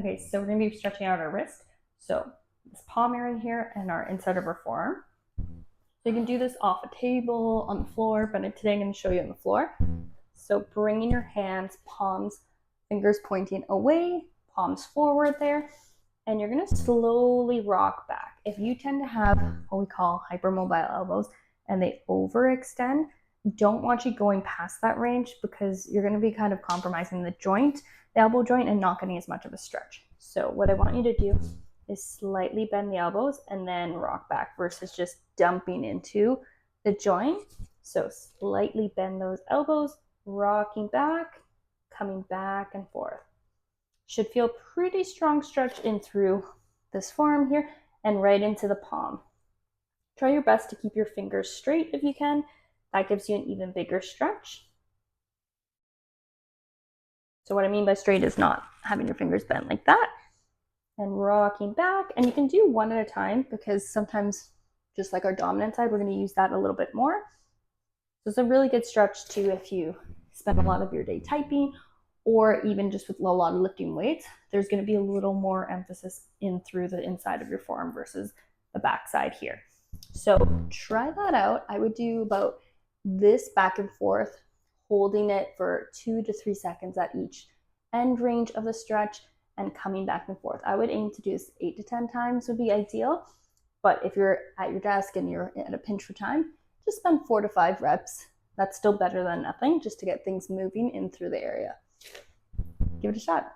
Okay, so we're gonna be stretching out our wrist. So this palm area here and our inside of our forearm. So you can do this off a table, on the floor, but today I'm gonna show you on the floor. So bringing your hands, palms, fingers pointing away, palms forward there, and you're gonna slowly rock back. If you tend to have what we call hypermobile elbows and they overextend, don't want you going past that range because you're gonna be kind of compromising the joint, the elbow joint, and not getting as much of a stretch. So what I want you to do is slightly bend the elbows and then rock back versus just dumping into the joint. So slightly bend those elbows, rocking back, coming back and forth. Should feel pretty strong stretch in through this forearm here and right into the palm. Try your best to keep your fingers straight if you can. That gives you an even bigger stretch. So what I mean by straight is not having your fingers bent like that. And rocking back. And you can do one at a time because sometimes, just like our dominant side, we're going to use that a little bit more. So it's a really good stretch too if you spend a lot of your day typing or even just with a lot of lifting weights. There's going to be a little more emphasis in through the inside of your forearm versus the back side here. So try that out. I would do about this back and forth, holding it for 2 to 3 seconds at each end range of the stretch and coming back and forth. I would aim to do this 8 to 10 times would be ideal. But if you're at your desk and you're at a pinch for time, just spend 4 to 5 reps. That's still better than nothing, just to get things moving in through the area. Give it a shot.